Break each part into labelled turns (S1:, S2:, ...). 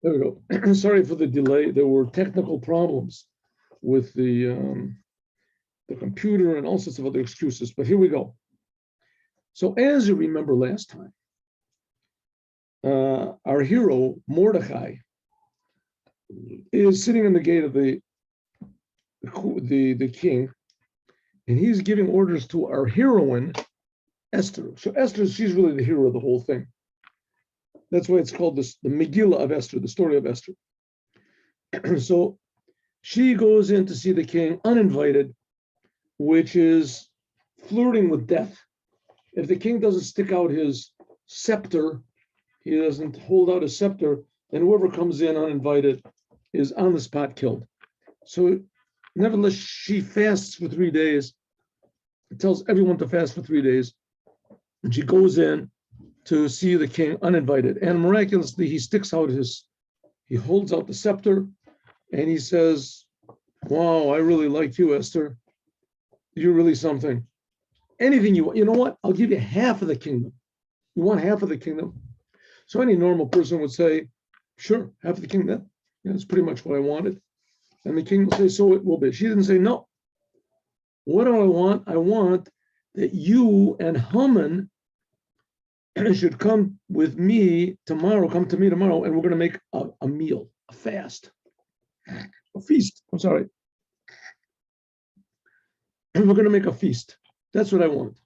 S1: There we go. Sorry for the delay. There were technical problems with the computer and all sorts of other excuses, but here we go. So as you remember last time, our hero, Mordechai, is sitting in the gate of the king, and he's giving orders to our heroine, Esther. So Esther, she's really the hero of the whole thing. That's why it's called the Magila of Esther, the story of Esther. So she goes in to see the king uninvited, which is flirting with death. If the king doesn't stick out his scepter, he doesn't hold out his scepter, then whoever comes in uninvited is on the spot killed. So nevertheless, she fasts for 3 days. It tells everyone to fast for 3 days. And she goes in to see the king uninvited. And miraculously, he holds out the scepter and he says, "Wow, I really like you, Esther. You're really something. Anything you want. You know what? I'll give you half of the kingdom. You want half of the kingdom?" So any normal person would say, "Sure, half of the kingdom. Yeah, that's pretty much what I wanted." And the king will say, "So it will be." She didn't say, "No. What do I want? I want that you and Haman should come with me tomorrow, come to me tomorrow, and we're going to make a meal, a fast, a feast. I'm sorry. And we're going to make a feast. That's what I want."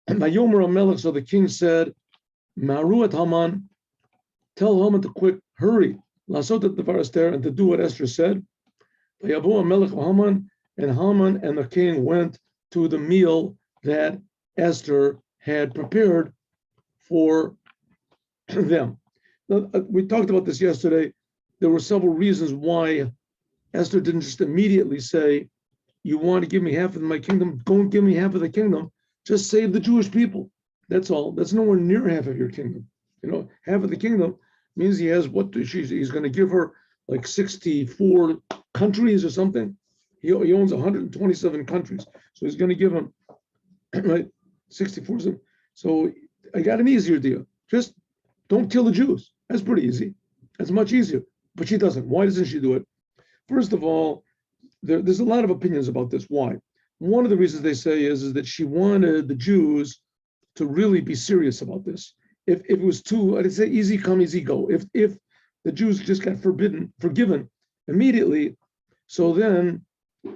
S1: And Vayomer HaMelech, so the king said, "Maru et Haman, tell Haman to quick, hurry, lasot et devar Esther, and to do what Esther said. Vayavo HaMelech Haman, and Haman and the king went to the meal that Esther had prepared for them." Now, we talked about this yesterday. There were several reasons why Esther didn't just immediately say, "You want to give me half of my kingdom? Go and give me half of the kingdom. Just save the Jewish people. That's all. That's nowhere near half of your kingdom. Half of the kingdom means he has he's going to give her like 64 countries or something. He owns 127 countries. So he's going to give him, right, 64. So I got an easier deal. Just don't kill the Jews. That's pretty easy. That's much easier. But she doesn't. Why doesn't she do it? First of all, there's a lot of opinions about this. Why? One of the reasons they say is that she wanted the Jews to really be serious about this. If it was too, I'd say easy come, easy go. If the Jews just got forgiven immediately, so then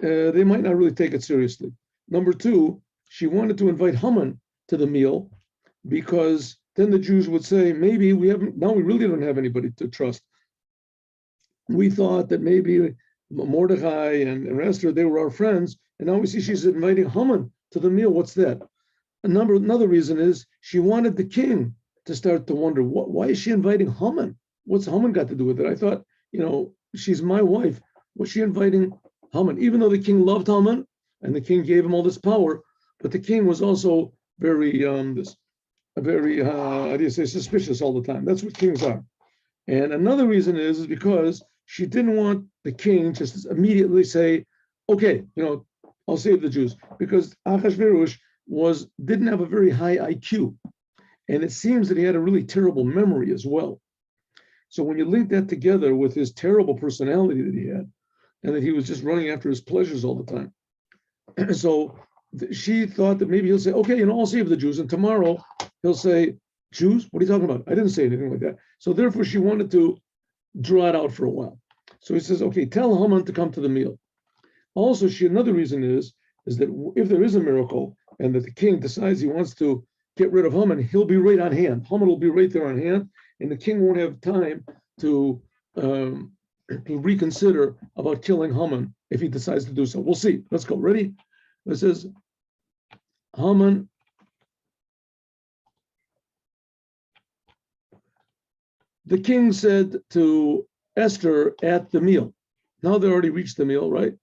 S1: they might not really take it seriously. Number two, she wanted to invite Haman to the meal because then the Jews would say, maybe we really don't have anybody to trust. We thought that maybe Mordechai and Esther, they were our friends, and now we see she's inviting Haman to the meal. What's that? Another reason is she wanted the king to start to wonder, why is she inviting Haman? What's Haman got to do with it? I thought, she's my wife. Was she inviting Haman? Even though the king loved Haman and the king gave him all this power, but the king was also very suspicious all the time. That's what kings are. And another reason is because she didn't want the king just immediately say, "Okay, I'll save the Jews," because Achashverosh didn't have a very high IQ, and it seems that he had a really terrible memory as well. So when you link that together with his terrible personality that he had, and that he was just running after his pleasures all the time, so she thought that maybe he'll say, "Okay, I'll save the Jews," and tomorrow he'll say, "Jews? What are you talking about? I didn't say anything like that." So therefore, she wanted to draw it out for a while. So he says, "Okay, tell Haman to come to the meal." Also, another reason is that if there is a miracle and that the king decides he wants to get rid of Haman, he'll be right on hand. Haman will be right there on hand, and the king won't have time to reconsider about killing Haman if he decides to do so. We'll see. Let's go. Ready? It says, Haman. The king said to Esther at the meal. Now they already reached the meal, right?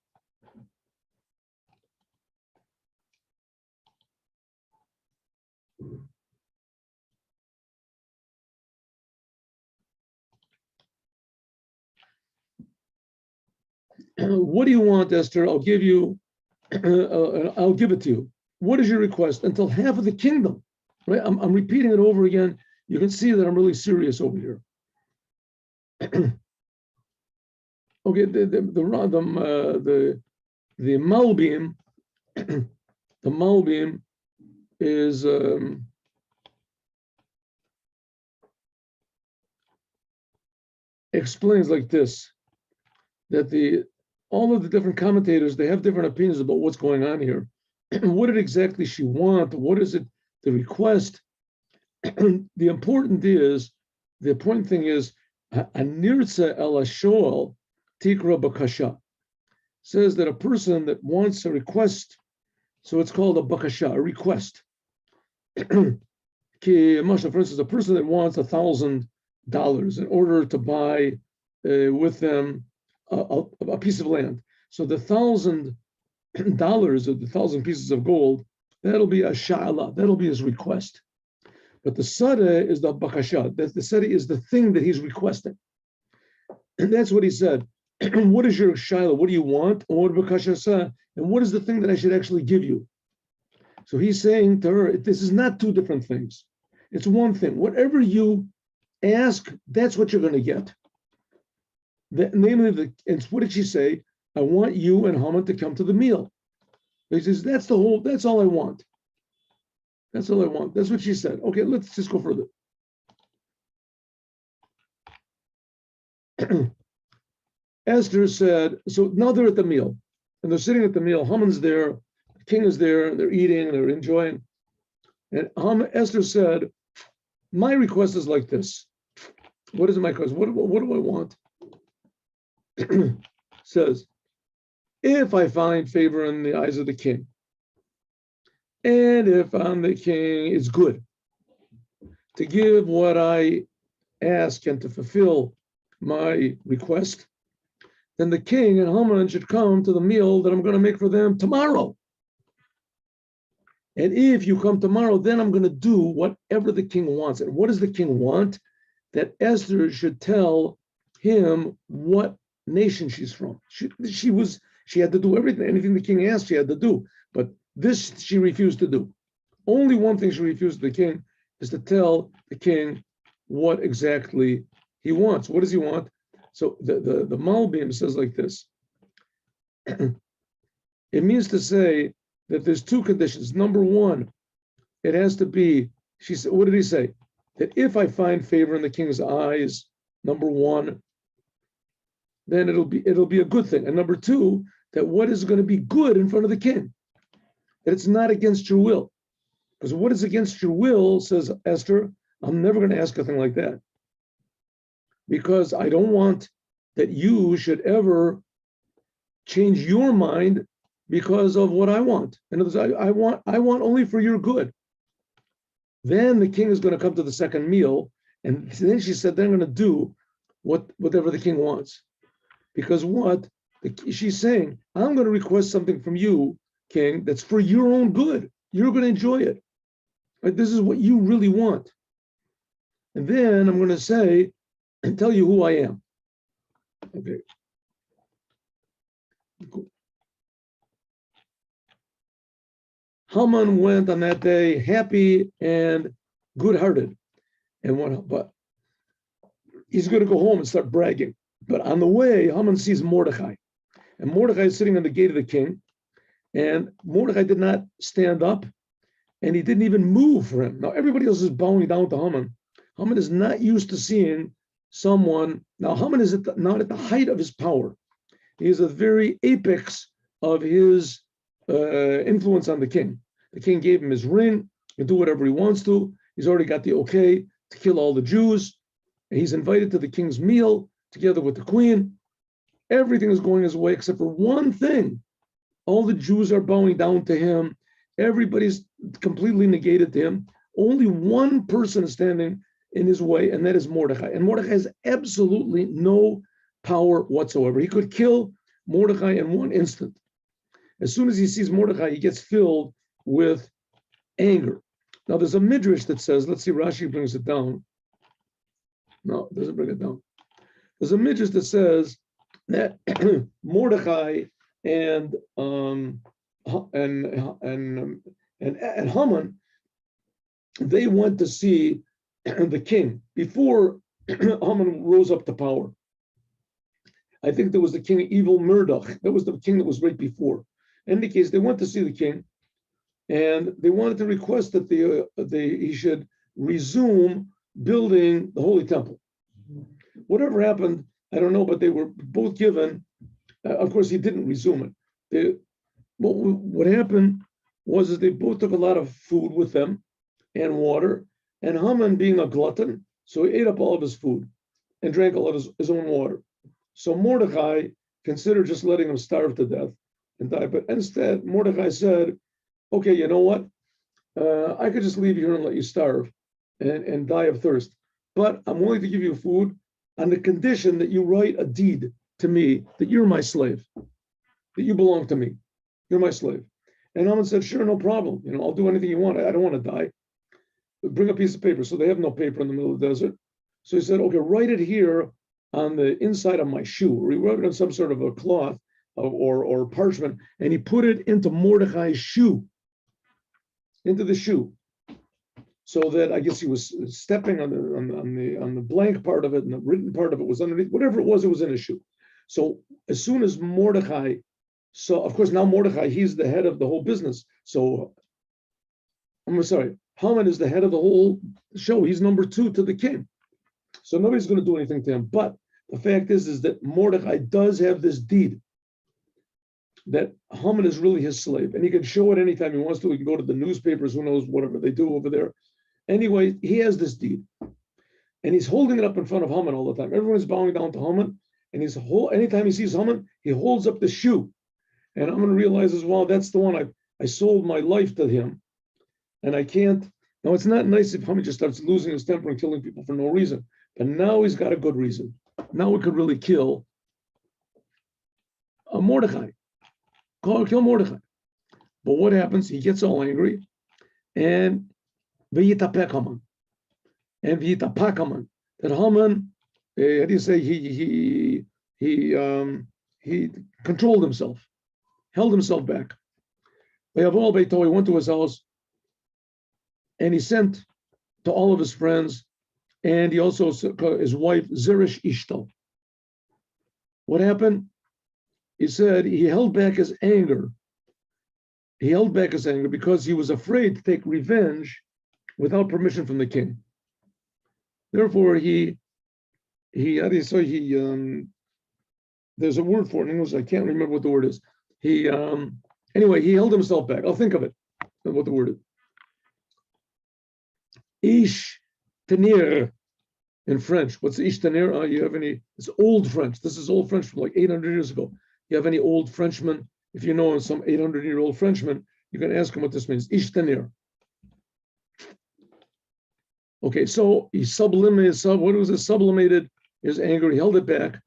S1: What do you want, Esther? I'll give you. I'll give it to you. What is your request? Until half of the kingdom, right? I'm repeating it over again. You can see that I'm really serious over here. Okay, the Malbim, the Malbim is explains like this, that all of the different commentators, they have different opinions about what's going on here. What did exactly she want? What is it, the request? The important thing is, Anirza el Shoel Tikra Bakasha says that a person that wants a request, so it's called a bakasha, a request. For instance, a person that wants $1,000 in order to buy with them a piece of land. So the $1,000 or the 1,000 pieces of gold, that'll be a sha'ala, that'll be his request. But the sada is the bakasha. The sada is the thing that he's requesting. And that's what he said. What is your sha'ala? What do you want? And what is the thing that I should actually give you? So he's saying to her, this is not two different things. It's one thing. Whatever you ask, that's what you're going to get. Namely, and what did she say? I want you and Haman to come to the meal. He says, that's all I want. That's all I want. That's what she said. Okay, let's just go further. Esther said, so now they're at the meal, and they're sitting at the meal. Haman's there, the king is there, they're eating, they're enjoying. And Esther said, my request is like this. What is my request? What do I want? Says, if I find favor in the eyes of the king, and if I'm the king, it's good to give what I ask and to fulfill my request, then the king and Haman should come to the meal that I'm going to make for them tomorrow. And if you come tomorrow, then I'm going to do whatever the king wants. And what does the king want? That Esther should tell him what nation she's from. She had to do everything. Anything the king asked, she had to do. But this she refused to do. Only one thing she refused to the king is to tell the king what exactly he wants. What does he want? So the Malbim says like this. It means to say that there's two conditions. Number one, it has to be, she said, what did he say? That if I find favor in the king's eyes, number one, then it'll be a good thing. And number two, that what is going to be good in front of the king, that it's not against your will. Because what is against your will, says Esther, I'm never going to ask a thing like that. Because I don't want that you should ever change your mind because of what I want. In other words, I want only for your good. Then the king is going to come to the second meal, and then she said they're going to do whatever the king wants. Because she's saying, I'm going to request something from you, king, that's for your own good. You're going to enjoy it. Right? This is what you really want. And then I'm going to say and tell you who I am. Okay. Cool. Haman went on that day happy and good-hearted, but he's going to go home and start bragging. But on the way, Haman sees Mordechai, and Mordechai is sitting on the gate of the king, and Mordechai did not stand up, and he didn't even move for him. Now everybody else is bowing down to Haman. Haman is not used to seeing someone. Now Haman is not at the height of his power. He is at the very apex of his influence on the king. The king gave him his ring. He can do whatever he wants to. He's already got the okay to kill all the Jews. And he's invited to the king's meal together with the queen. Everything is going his way except for one thing. All the Jews are bowing down to him. Everybody's completely negated to him. Only one person is standing in his way, and that is Mordechai. And Mordechai has absolutely no power whatsoever. He could kill Mordechai in one instant. As soon as he sees Mordechai, he gets filled with anger. Now, there's a midrash that says, let's see, Rashi brings it down. No, it doesn't bring it down. There's a midrash that says that Mordechai and Haman, they went to see the king before Haman rose up to power. I think there was the king evil Murdoch. That was the king that was right before. In any case, they went to see the king, and they wanted to request that he should resume building the Holy Temple. Whatever happened, I don't know, but they were both given. Of course, he didn't resume it. What happened was that they both took a lot of food with them and water, and Haman, being a glutton, so he ate up all of his food and drank all of his own water. So Mordecai considered just letting him starve to death and die, but instead Mordecai said, okay, you know what? I could just leave you here and let you starve and die of thirst, but I'm willing to give you food on the condition that you write a deed to me that you're my slave, that you belong to me. You're my slave. And Haman said, sure, no problem. I'll do anything you want. I don't want to die. Bring a piece of paper. So they have no paper in the middle of the desert. So he said, okay, write it here on the inside of my shoe. Or he wrote it on some sort of a cloth or parchment, and he put it into Mordecai's shoe, into the shoe. So that I guess he was stepping on the blank part of it, and the written part of it was underneath. Whatever it was in his shoe. So as soon as Mordecai saw, of course, now Mordecai, he's the head of the whole business. So I'm sorry, Haman is the head of the whole show. He's number 2 to the king. So nobody's going to do anything to him. But the fact is that Mordecai does have this deed that Haman is really his slave, and he can show it anytime he wants to. He can go to the newspapers, who knows, whatever they do over there. Anyway, he has this deed, and he's holding it up in front of Haman all the time. Everyone's bowing down to Haman, and anytime he sees Haman, he holds up the shoe, and Haman realizes, well, that's the one I sold my life to him, and I can't. Now, it's not nice if Haman just starts losing his temper and killing people for no reason, but now he's got a good reason. Now we could really kill Mordecai. Kill Mordecai. But what happens? He gets all angry, and v'yitapek Haman. And v'yitapak Haman. That Haman, how do you say, he controlled himself, held himself back. He went to his house, and he sent to all of his friends, and he also his wife Zeresh Ishto. What happened? He said he held back his anger. He held back his anger because he was afraid to take revenge without permission from the king. Therefore, there's a word for it in English. I can't remember what the word is. Anyway, he held himself back. I'll think of it. What the word is. Ish tenir in French. What's ish tenir? You have any? It's old French. This is old French from like 800 years ago. You have any old Frenchmen? If you know some 800-year-old Frenchman, you can ask him what this means. Ish tenir. Okay, so he sublimated his anger. He held it back,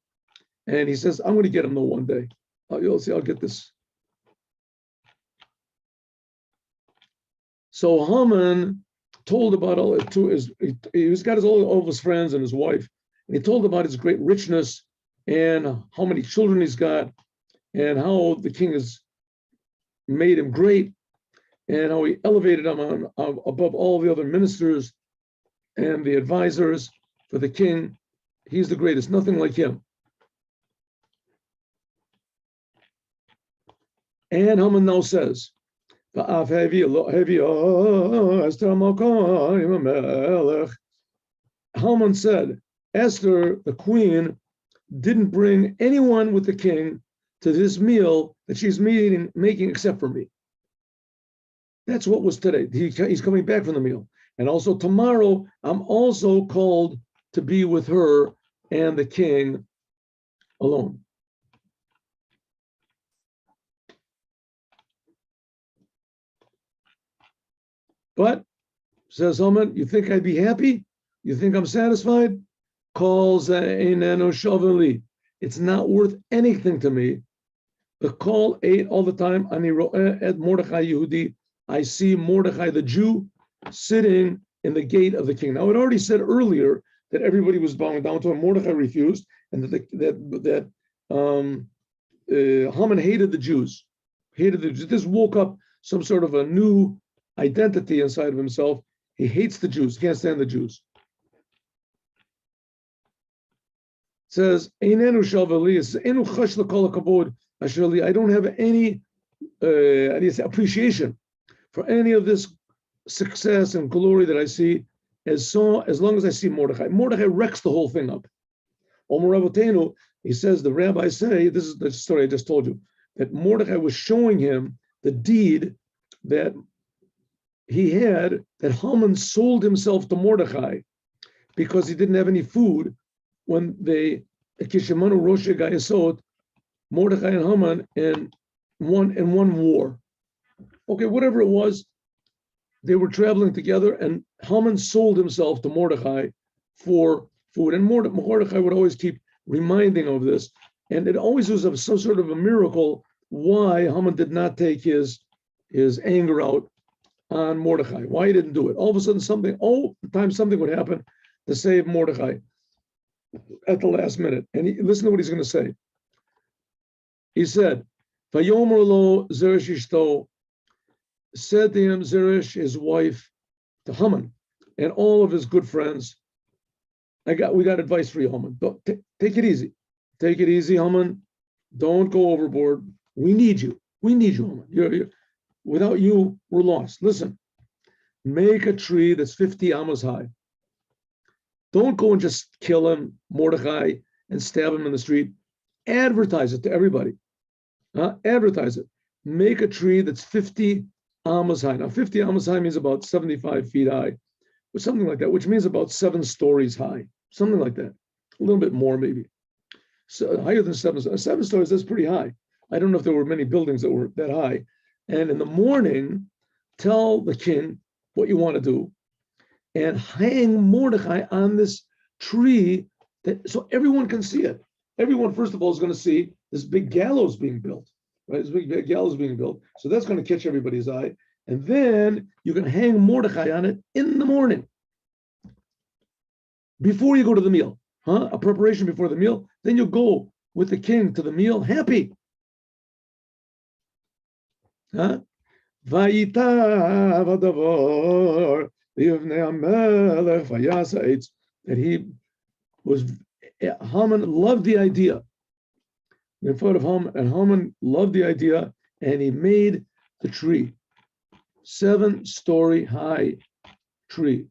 S1: and he says, "I'm going to get him though one day. You'll see. I'll get this." So Haman told about all to his. He's got all of his friends and his wife, and he told about his great richness and how many children he's got, and how the king has made him great, and how he elevated him above all the other ministers and the advisors for the king. He's the greatest, nothing like him. And Haman now says, Haman said, Esther, the queen, didn't bring anyone with the king to this meal that she's making except for me. That's what was today. He's coming back from the meal. And also tomorrow, I'm also called to be with her and the king alone. But, says Haman, you think I'd be happy? You think I'm satisfied? Calls it's not worth anything to me. The call ate all the time. At Mordechai Yehudi, I see Mordechai the Jew sitting in the gate of the king. Now, it already said earlier that everybody was bowing down to him. Mordechai refused, and that Haman hated the Jews. This woke up some sort of a new identity inside of himself. He hates the Jews. Can't stand the Jews. says, Einenu shavali, it says, Einu chash l'kol hakavod asher li. I don't have any appreciation for any of this success and glory that I see as long as I see Mordechai. Mordechai wrecks the whole thing up. Omer Rabbeinu, he says, the rabbis say, this is the story I just told you, that Mordechai was showing him the deed that he had, that Haman sold himself to Mordechai because he didn't have any food when they, Kishimanu Rosh Gayasot, Mordechai and Haman in one war. Okay, whatever it was, they were traveling together, and Haman sold himself to Mordechai for food. And Mordechai would always keep reminding of this. And it always was some sort of a miracle why Haman did not take his anger out on Mordechai, why he didn't do it. All of a sudden, something would happen to save Mordechai at the last minute. And listen to what he's going to say. He said, Vayomer lo Zeresh ishto, said to him Zeresh, his wife, to Haman, and all of his good friends, we got advice for you, Haman. Take it easy. Take it easy, Haman. Don't go overboard. We need you. We need you, Haman. Without you, we're lost. Listen, make a tree that's 50 amos high. Don't go and just kill him, Mordechai, and stab him in the street. Advertise it to everybody. Advertise it. Make a tree that's 50 amos high. Now, 50 amos high means about 75 feet high, or something like that, which means about 7 stories high, something like that. A little bit more, maybe. So higher than 7 stories, that's pretty high. I don't know if there were many buildings that were that high. And in the morning, tell the king what you want to do and hang Mordechai on this tree so everyone can see it. Everyone, first of all, is going to see this big gallows being built, right? This big gallows being built. So that's going to catch everybody's eye. And then you can hang Mordechai on it in the morning before you go to the meal, a preparation before the meal. Then you'll go with the king to the meal happy. That Haman loved the idea. In front of Haman, and Haman loved the idea, and he made the tree, 7-story high tree.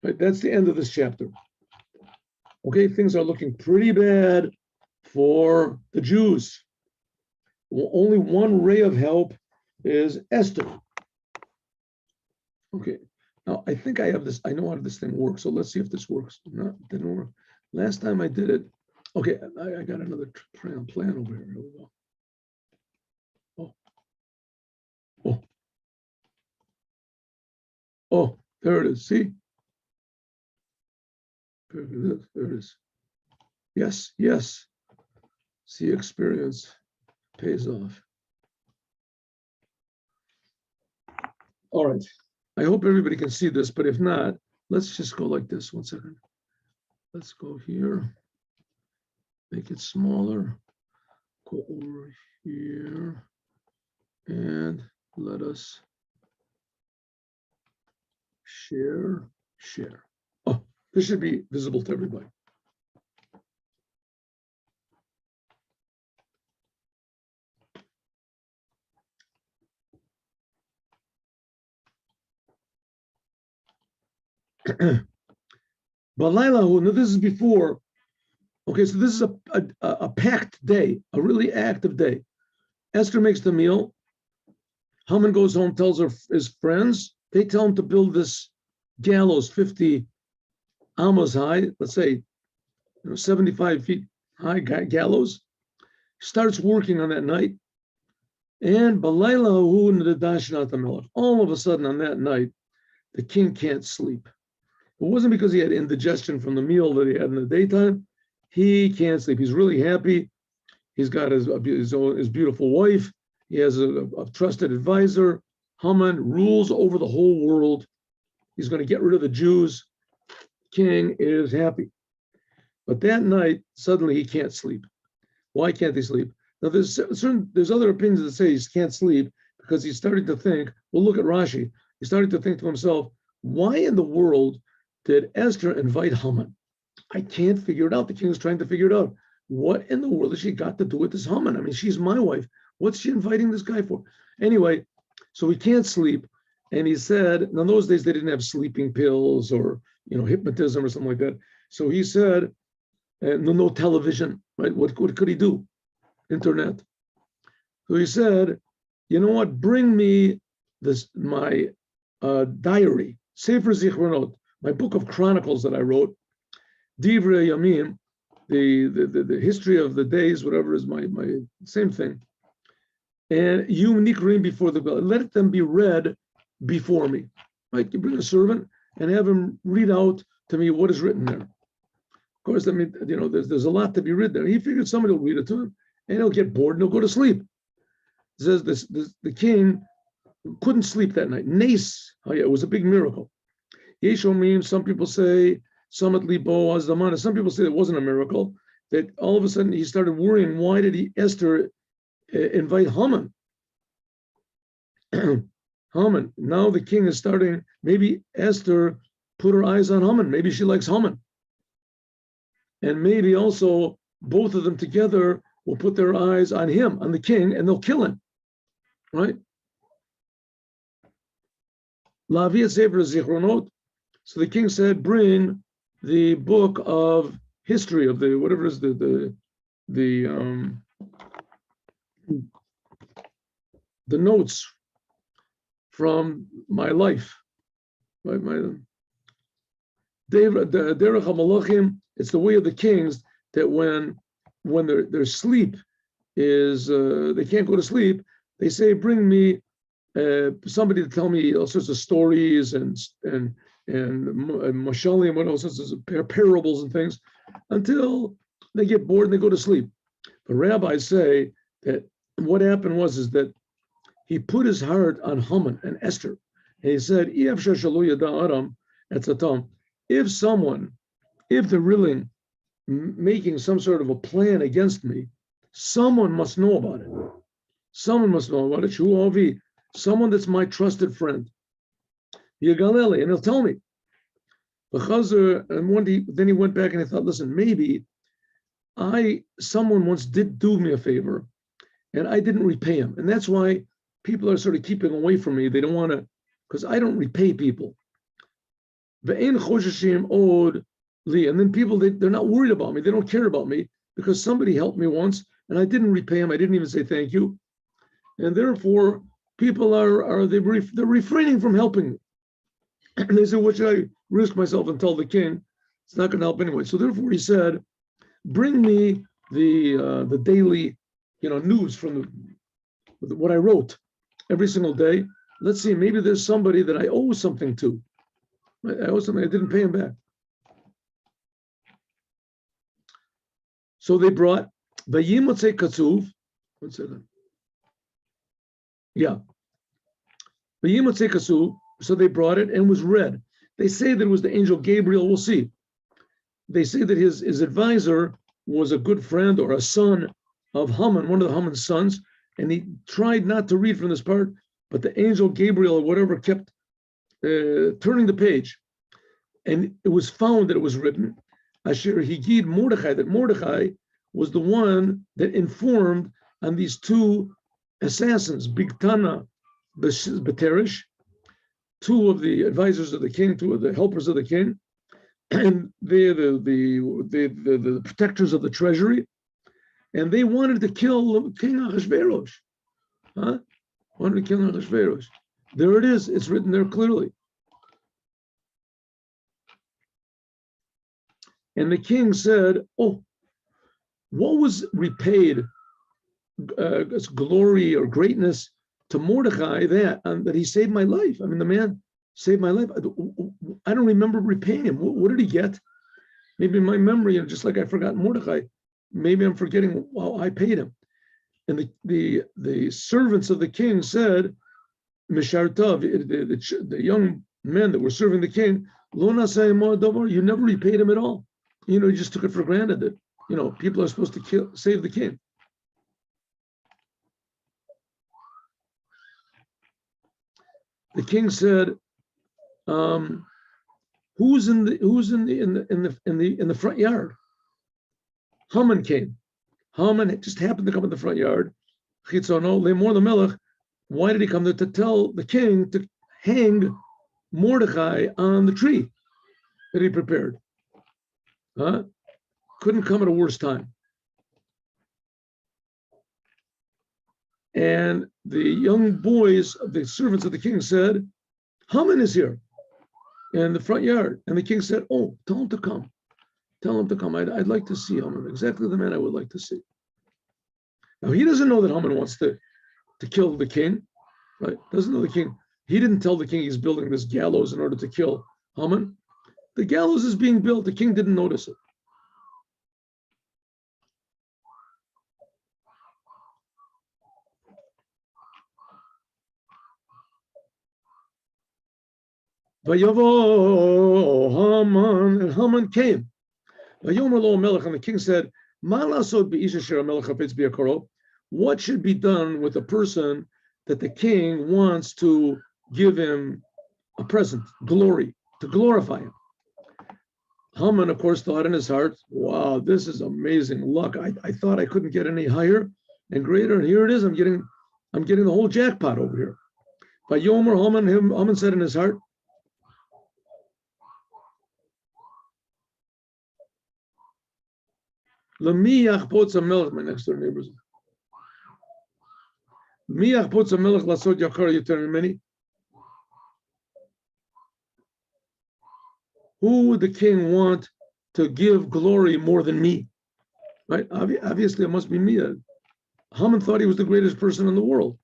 S1: Right, that's the end of this chapter. Okay, things are looking pretty bad for the Jews. Only one ray of help is Esther. Okay, now I think I have this, I know how this thing works, so let's see if this works. No, it didn't work. Last time I did it, okay, I got another plan over here. Here we go. Oh, there it is, see? There it is. Yes. See, experience pays off. All right. I hope everybody can see this, but if not, let's just go like this. 1 second. Let's go here. Make it smaller. Go over here. And let us share. Oh, this should be visible to everybody. Now this is before. Okay, so this is a packed day, a really active day. Esther makes the meal. Haman goes home, tells his friends. They tell him to build this gallows, 50 amos high, let's say 75 feet high gallows. Starts working on that night. And all of a sudden on that night, the king can't sleep. It wasn't because he had indigestion from the meal that he had in the daytime. He can't sleep. He's really happy. He's got his beautiful wife. He has a trusted advisor. Haman rules over the whole world. He's going to get rid of the Jews. King is happy. But that night, suddenly he can't sleep. Why can't he sleep? Now, there's other opinions that say he can't sleep because he's starting to think, well, look at Rashi. He's starting to think to himself, why in the world did Esther invite Haman? I can't figure it out. The king is trying to figure it out. What in the world has she got to do with this Haman? I mean, she's my wife. What's she inviting this guy for? Anyway, so he can't sleep. And he said, in those days, they didn't have sleeping pills or, hypnotism or something like that. So he said, no television, right? What could he do? Internet. So he said, you know what? Bring me my diary, Sefer Zichronot, my book of chronicles that I wrote, Divrei Yamim, the history of the days, whatever is my same thing. And you nikrim before the God. Let them be read before me. Right? You bring a servant and have him read out to me what is written there. Of course, I mean, there's a lot to be read there. He figured somebody will read it to him, and he'll get bored and he'll go to sleep. It says the king couldn't sleep that night. Nace, it was a big miracle. Yeshomim, some people say, Samat Libo Azdamana. Some people say it wasn't a miracle, that all of a sudden he started worrying, why did Esther invite Haman? Haman. Now the king is starting, maybe Esther put her eyes on Haman. Maybe she likes Haman. And maybe also both of them together will put their eyes on him, on the king, and they'll kill him. Right? Lavi Sefer Zichronot. So the king said, bring the book of history of the whatever is the notes from my life. Right? Derech HaMalachim, it's the way of the kings that when their sleep is they can't go to sleep, they say, bring me somebody to tell me all sorts of stories and mashalim and all sorts of parables and things until they get bored and they go to sleep. But rabbis say that what happened was that he put his heart on Haman and Esther, and he said, if they're really making some sort of a plan against me, someone must know about it. Someone must know about it. Someone that's my trusted friend. Yagaleli, and he'll tell me. And then he went back and he thought, listen, maybe someone once did do me a favor and I didn't repay him. And that's why people are sort of keeping away from me. They don't want to, because I don't repay people. And then people, they're not worried about me. They don't care about me because somebody helped me once and I didn't repay him. I didn't even say thank you. And therefore, people they're refraining from helping me. And they said, what should I risk myself and tell the king? It's not going to help anyway. So therefore he said, bring me the daily, news from what I wrote every single day. Let's see, maybe there's somebody that I owe something to. I owe something, I didn't pay him back. So they brought Vayimotzei Katsuv. One second. Yeah. Vayimotzei Katsuv. So they brought it and was read. They say that it was the angel Gabriel. We'll see. They say that his advisor was a good friend or a son of Haman, one of the Haman's sons, and he tried not to read from this part, but the angel Gabriel or whatever kept turning the page, and it was found that it was written, Asher Higid Mordechai, that Mordechai was the one that informed on these two assassins, Bigtana Baterish, two of the advisors of the king, two of the helpers of the king, and they're the protectors of the treasury, and they wanted to kill King Ahasuerus. Wanted to kill Ahasuerus. There it is. It's written there clearly. And the king said, "Oh, what was repaid glory or greatness to Mordecai that he saved my life? I mean, the man saved my life. I don't remember repaying him. What did he get? Maybe my memory, just like I forgot Mordecai, maybe I'm forgetting how I paid him." And the servants of the king said, Mishartav, the young men that were serving the king, Lo nasayim davar, you never repaid him at all. You just took it for granted that, people are supposed to save the king. The king said, Who's in the front yard? Haman came. Haman just happened to come in the front yard. Why did he come there? To tell the king to hang Mordecai on the tree that he prepared. Couldn't come at a worse time. And the young boys, the servants of the king, said, Haman is here in the front yard. And the king said, oh, tell him to come. Tell him to come. I'd like to see Haman, exactly the man I would like to see. Now, he doesn't know that Haman wants to kill the king, right? Doesn't know the king. He didn't tell the king he's building this gallows in order to kill Haman. The gallows is being built. The king didn't notice it. Vayavo Haman, and Haman came. Vayomer lo melech, and the king said, Ma lasod be'isha asher hamelech hafetz biyakaro? What should be done with a person that the king wants to give him a present, glory, to glorify him? Haman, of course, thought in his heart, wow, this is amazing luck. I thought I couldn't get any higher and greater, and here it is. I'm getting the whole jackpot over here. Vayomer Haman said in his heart, my next door neighbors. Who would the king want to give glory more than me? Right? Obviously, it must be me. Haman thought he was the greatest person in the world.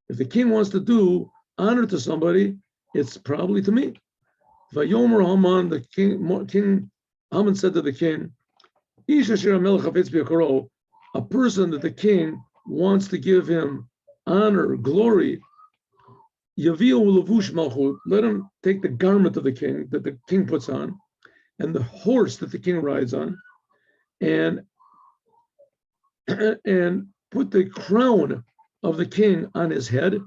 S1: If the king wants to do honor to somebody, it's probably to me. Vayomer Haman, the king Haman said to the king, a person that the king wants to give him honor, glory, let him take the garment of the king that the king puts on, and the horse that the king rides on, and put the crown of the king on his head.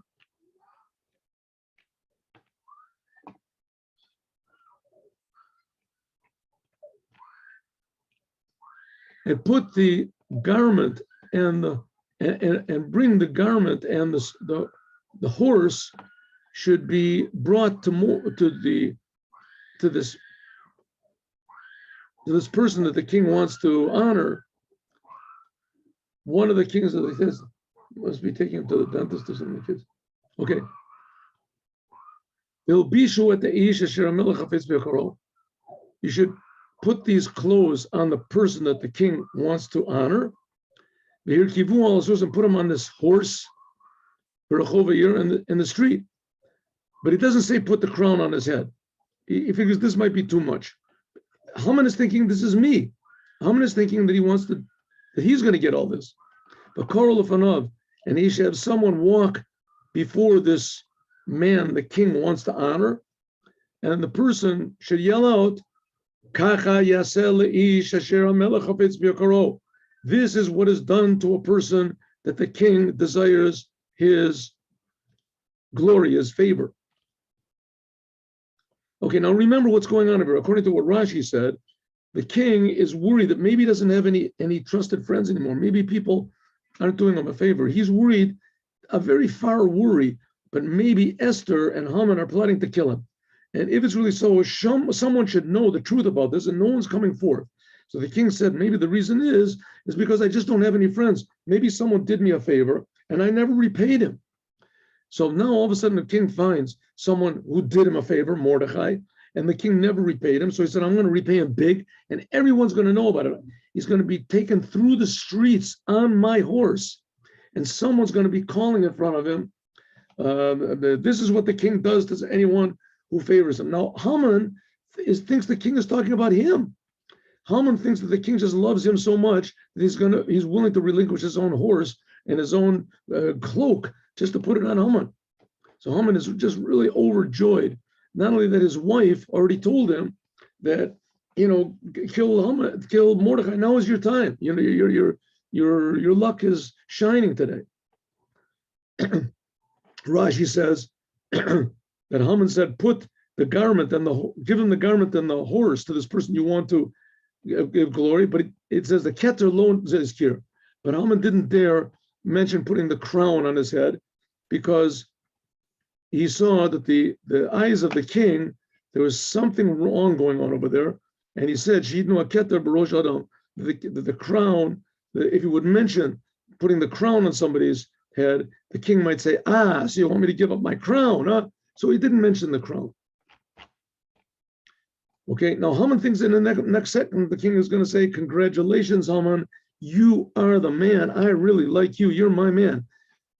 S1: And put the garment and bring the garment, and the horse should be brought to this person that the king wants to honor. One of the kings of the kids must be taking him to the dentist or something. Kids, okay. You should put these clothes on the person that the king wants to honor. And put him on this horse in the street. But he doesn't say put the crown on his head. He figures this might be too much. Haman is thinking this is me. Haman is thinking that he's going to get all this. But and he should have someone walk before this man the king wants to honor, and the person should yell out, this is what is done to a person that the king desires his glory, his favor. Okay, now remember what's going on here. According to what Rashi said, the king is worried that maybe he doesn't have any trusted friends anymore. Maybe people aren't doing him a favor. He's worried, a very far worry, but maybe Esther and Haman are plotting to kill him. And if it's really so, someone should know the truth about this, and no one's coming forth. So the king said, maybe the reason is because I just don't have any friends. Maybe someone did me a favor, and I never repaid him. So now all of a sudden the king finds someone who did him a favor, Mordecai, and the king never repaid him. So he said, I'm going to repay him big, and everyone's going to know about it. He's going to be taken through the streets on my horse, and someone's going to be calling in front of him. This is what the king does to anyone who favors him. Now, Haman thinks the king is talking about him. Haman thinks that the king just loves him so much that he's willing to relinquish his own horse and his own cloak just to put it on Haman. So Haman is just really overjoyed. Not only that, his wife already told him that, kill Mordecai. Now is your time. Your luck is shining today. Rashi says that Haman said, put the garment and give him the garment and the horse to this person you want to give glory. But it says the keter lo zizkir. But Haman didn't dare mention putting the crown on his head because he saw that the eyes of the king, there was something wrong going on over there. And he said, Shidnu aketer barosh adam, the crown, if you would mention putting the crown on somebody's head, the king might say, so you want me to give up my crown, huh? So he didn't mention the crown. Okay, now Haman thinks in the next second, the king is going to say, congratulations, Haman, you are the man. I really like you. You're my man.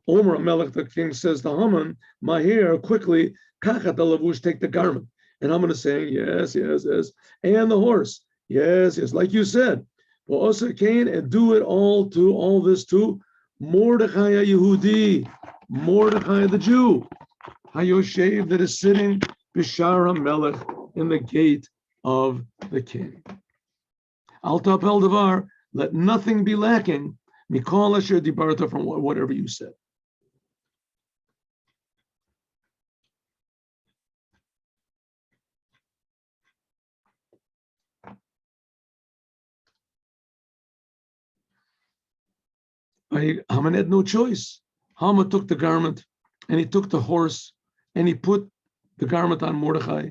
S1: Omer Melech, the king, says to Haman, my hair, quickly, kachat alavush, take the garment. And Haman is saying, yes, yes, yes. And the horse, yes, yes, like you said. Well, also Cain, and do it all this to Mordechai Yehudi, Mordechai the Jew, Hayoshev, that is sitting Bishar HaMelech, in the gate of the king. Al tapel davar, let nothing be lacking, mikol asher dibarta, from whatever you said. Haman had no choice. Haman took the garment and he took the horse and he put the garment on Mordechai,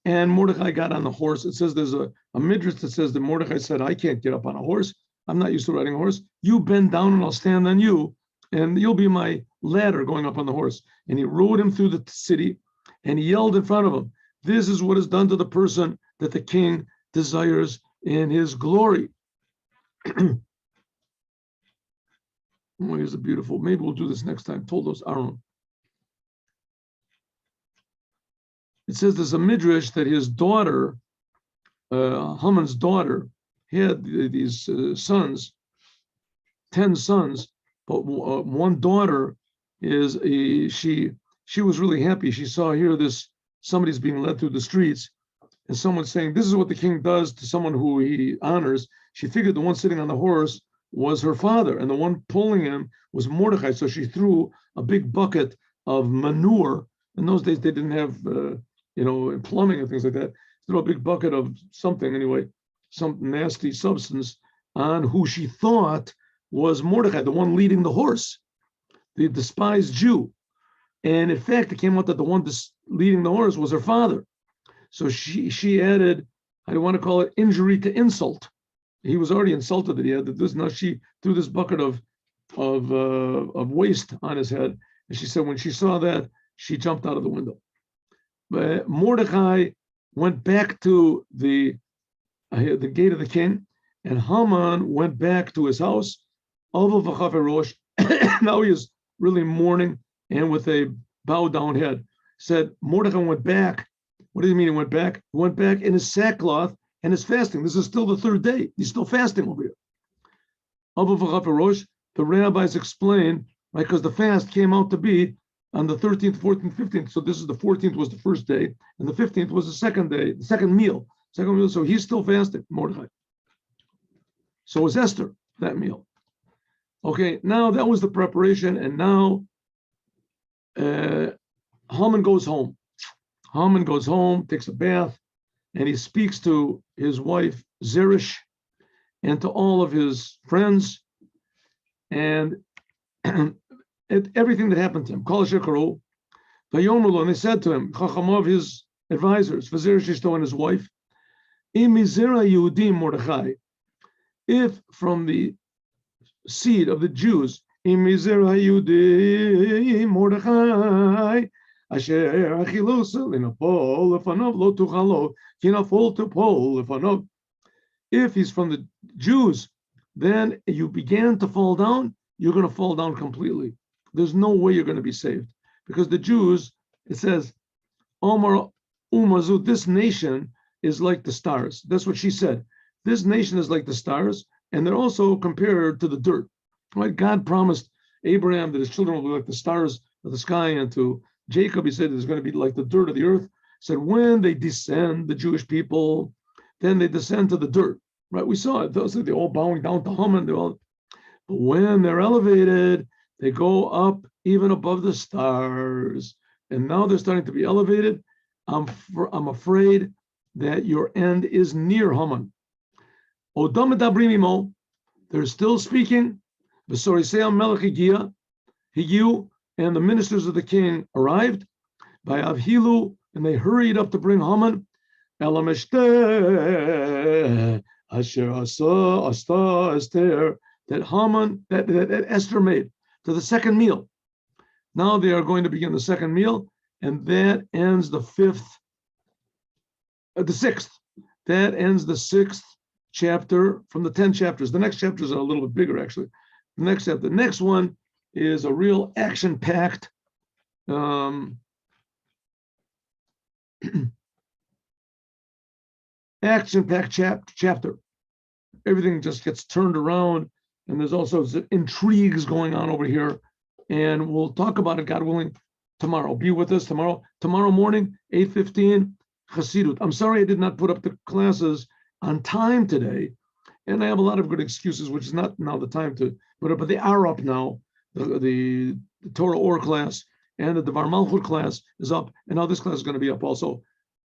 S1: and Mordechai got on the horse. It says there's a midrash that says that Mordechai said, I can't get up on a horse. I'm not used to riding a horse. You bend down and I'll stand on you, and you'll be my ladder going up on the horse. And he rode him through the city and he yelled in front of him, this is what is done to the person that the king desires in his glory. Oh, here's a beautiful, maybe we'll do this next time. Told us Aaron. It says there's a midrash that his daughter, Haman's daughter, had these sons, 10 sons, but one daughter is she was really happy. She saw here somebody's being led through the streets, and someone's saying, this is what the king does to someone who he honors. She figured the one sitting on the horse was her father, and the one pulling him was Mordechai. So she threw a big bucket of manure. In those days, they didn't have, plumbing and things like that. Threw a big bucket of something, anyway, some nasty substance on who she thought was Mordechai, the one leading the horse, the despised Jew. And in fact, it came out that the one leading the horse was her father. So she added, I want to call it injury to insult. He was already insulted that he had this. Now she threw this bucket of waste on his head, and she said when she saw that, she jumped out of the window. But Mordechai went back to the gate of the king, and Haman went back to his house. Now he is really mourning and with a bowed down head. Said Mordechai went back. What do you mean he went back? He went back in his sackcloth and his fasting. This is still the third day. He's still fasting over here. The rabbis explain, right, because the fast came out to be on the 13th, 14th, 15th. So this is the 14th was the first day, and the 15th was the second day, the second meal. So he's still fasting, Mordechai. So was Esther, that meal. Okay, now that was the preparation, and now Haman goes home. Haman goes home, takes a bath, and he speaks to his wife Zeresh and to all of his friends, and everything that happened to him. Kol shekaru, vayomu, and they said to him, Chachamov, his advisors, Zeresh Ishto and his wife, Im mizera Yehudim Mordechai, if from the seed of the Jews, Im mizera Yehudim Mordechai, Asher achilosa linapol lefanov lo tuchalo kinafol tupol lefanov. If he's from the Jews, then you began to fall down, you're going to fall down completely. There's no way you're going to be saved. Because the Jews, it says, Omar Umazu, this nation is like the stars. That's what she said. This nation is like the stars, and they're also compared to the dirt. Right? God promised Abraham that his children will be like the stars of the sky, and to Jacob, he said it's going to be like the dirt of the earth. He said when they descend, the Jewish people, then they descend to the dirt. Right? We saw it. Those are all bowing down to Haman. But when they're elevated, they go up even above the stars. And now they're starting to be elevated. I'm afraid that your end is near, Haman. Odam medabrim imo, they're still speaking. V'sorisei melech higiu, and the ministers of the king arrived. By Avhilu, and they hurried up to bring Haman. Elam Esther, Asher Asta Esther, that Haman, that Esther made to the second meal. Now they are going to begin the second meal, and that ends the sixth. That ends the 6th chapter from the 10 chapters. The next chapters are a little bit bigger, actually. The next chapter, the next one is a real action-packed chapter. Everything just gets turned around, and there's also intrigues going on over here. And we'll talk about it, God willing, tomorrow. Be with us tomorrow. Tomorrow morning, 8:15, Chassidut. I'm sorry I did not put up the classes on time today, and I have a lot of good excuses, which is not now the time to put up, but they are up now. The Torah Or class and the Devar Malchut class is up, and now this class is going to be up also.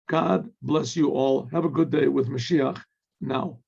S1: God bless you all. Have a good day with Mashiach now.